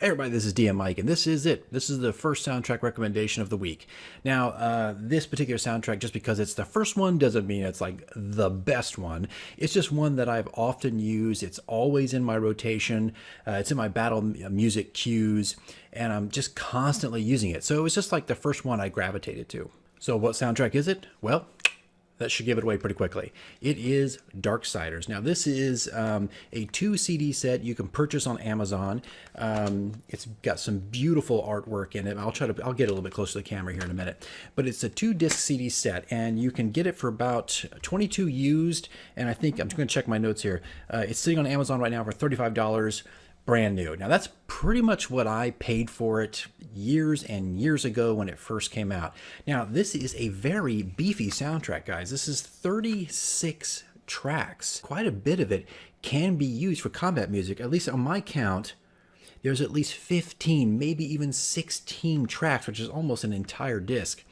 Hey everybody, this is DM Mike, and this is it. This is the first soundtrack recommendation of the week. Now, this particular soundtrack, just because it's the first one, doesn't mean it's like the best one. It's just one that I've often used. It's always in my rotation. It's in my battle music cues, and I'm just constantly using it. So it was just like the first one I gravitated to. So what soundtrack is it? Well, that should give it away pretty quickly. It is Darksiders. Now, this is a 2 CD set you can purchase on Amazon. It's got some beautiful artwork in it. I'll get a little bit closer to the camera here in a minute. But it's a 2-disc CD set, and you can get it for about 22 used. And I think I'm just going to check my notes here. It's sitting on Amazon right now for $35. Brand new. Now that's pretty much what I paid for it years and years ago when it first came out. Now this is a very beefy soundtrack, guys. This is 36 tracks. Quite a bit of it can be used for combat music. At least on my count, there's at least 15, maybe even 16 tracks, which is almost an entire disc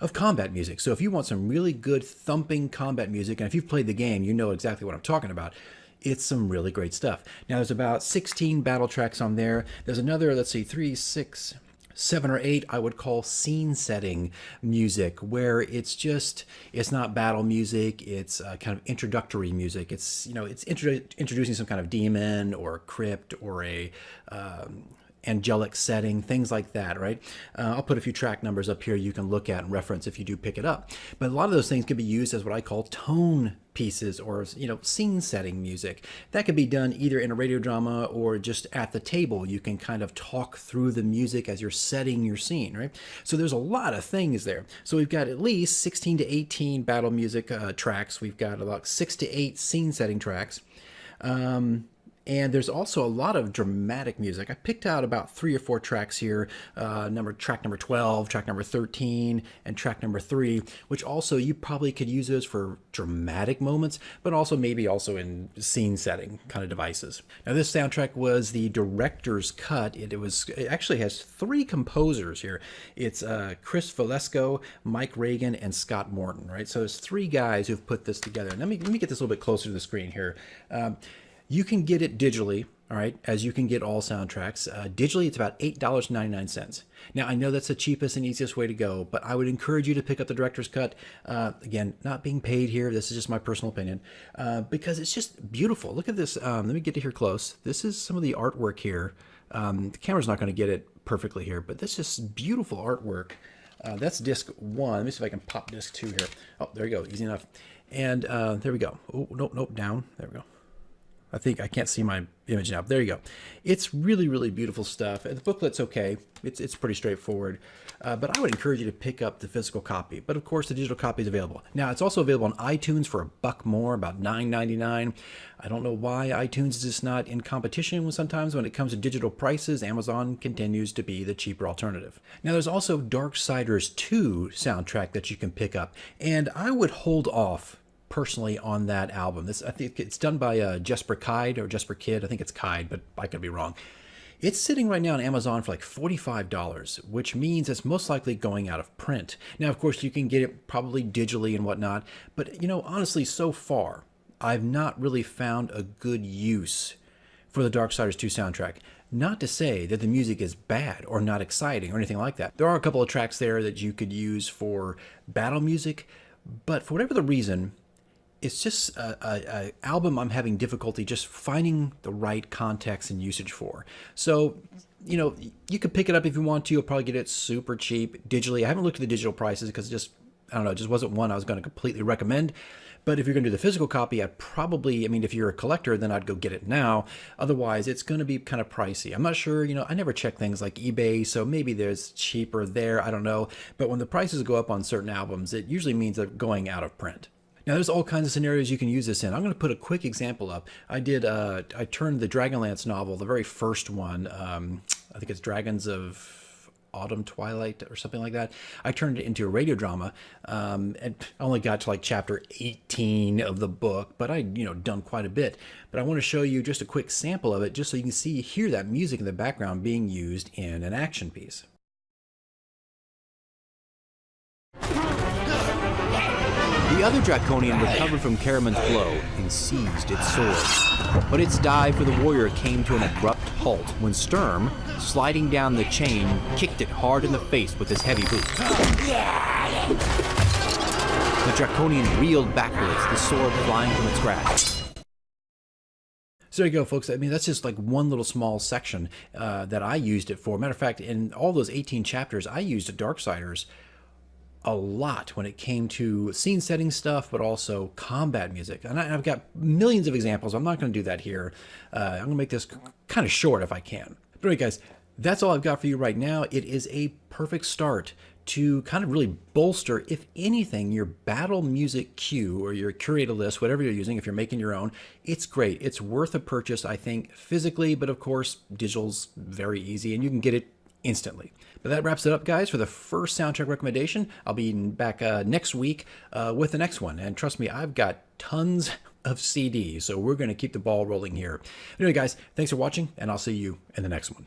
of combat music. So if you want some really good thumping combat music, and if you've played the game, you know exactly what I'm talking about. It's some really great stuff. Now, there's about 16 battle tracks on there. There's another, let's see, 3, 6, 7 or 8, I would call scene setting music, where it's not battle music. It's kind of introductory music. It's, it's introducing some kind of demon or crypt or a angelic setting, things like that, right? I'll put a few track numbers up here you can look at and reference if you do pick it up. But a lot of those things can be used as what I call tone pieces, or scene setting music. That could be done either in a radio drama or just at the table. You can kind of talk through the music as you're setting your scene, right? So there's a lot of things there. So we've got at least 16 to 18 battle music tracks. We've got about 6 to 8 scene setting tracks. And there's also a lot of dramatic music. I picked out about 3 or 4 tracks here, track number 12, track number 13, and track number 3, which also you probably could use those for dramatic moments, but also maybe also in scene setting kind of devices. Now this soundtrack was the director's cut. It actually has 3 composers here. It's Chris Valesco, Mike Reagan, and Scott Morton, right? So there's 3 guys who've put this together. And let me get this a little bit closer to the screen here. You can get it digitally, all right, as you can get all soundtracks. Digitally, it's about $8.99. Now, I know that's the cheapest and easiest way to go, but I would encourage you to pick up the director's cut. Again, not being paid here. This is just my personal opinion, because it's just beautiful. Look at this. Let me get to here close. This is some of the artwork here. The camera's not going to get it perfectly here, but this is beautiful artwork. That's disc 1. Let me see if I can pop disc 2 here. Oh, there we go. Easy enough. And there we go. Oh, nope, down. There we go. I think I can't see my image now. There you go. It's really, really beautiful stuff. The booklet's okay. It's pretty straightforward. But I would encourage you to pick up the physical copy. But of course, the digital copy is available. Now, it's also available on iTunes for $1 more, about $9.99. I don't know why iTunes is just not in competition with sometimes when it comes to digital prices. Amazon continues to be the cheaper alternative. Now, there's also Darksiders 2 soundtrack that you can pick up. And I would hold off personally on that album. I think it's done by Jesper Kide or Jesper Kid. I think it's Kide, but I could be wrong. It's sitting right now on Amazon for like $45, which means it's most likely going out of print. Now, of course, you can get it probably digitally and whatnot, but honestly, so far, I've not really found a good use for the Darksiders 2 soundtrack. Not to say that the music is bad or not exciting or anything like that. There are a couple of tracks there that you could use for battle music, but for whatever the reason, it's just a album I'm having difficulty just finding the right context and usage for. So, you could pick it up if you want to. You'll probably get it super cheap digitally. I haven't looked at the digital prices because it just wasn't one I was going to completely recommend. But if you're going to do the physical copy, if you're a collector, then I'd go get it now. Otherwise, it's going to be kind of pricey. I'm not sure, I never check things like eBay, so maybe there's cheaper there. I don't know. But when the prices go up on certain albums, it usually means they're going out of print. Now, there's all kinds of scenarios you can use this in. I'm going to put a quick example up. I turned the Dragonlance novel, the very first one, I think it's Dragons of Autumn Twilight or something like that. I turned it into a radio drama, and I only got to like chapter 18 of the book, but I'd done quite a bit. But I want to show you just a quick sample of it, just so you can hear that music in the background being used in an action piece. The other Draconian recovered from Caramon's blow and seized its sword. But its dive for the warrior came to an abrupt halt. halt when Sturm, sliding down the chain, kicked it hard in the face with his heavy boot. The Draconian reeled backwards, the sword flying from its grasp. So there you go, folks. I mean, that's just like one little small section that I used it for. Matter of fact, in all those 18 chapters, I used Darksiders a lot when it came to scene setting stuff, but also combat music. And I've got millions of examples. I'm not going to do that here. I'm going to make this kind of short if I can. But anyway, guys, that's all I've got for you right now. It is a perfect start to kind of really bolster, if anything, your battle music queue or your curated list, whatever you're using, if you're making your own. It's great. It's worth a purchase, I think, physically, but of course, digital's very easy and you can get it instantly. But that wraps it up, guys, for the first soundtrack recommendation. I'll be back next week with the next one. And trust me, I've got tons of CDs, so we're going to keep the ball rolling here. Anyway, guys, thanks for watching, and I'll see you in the next one.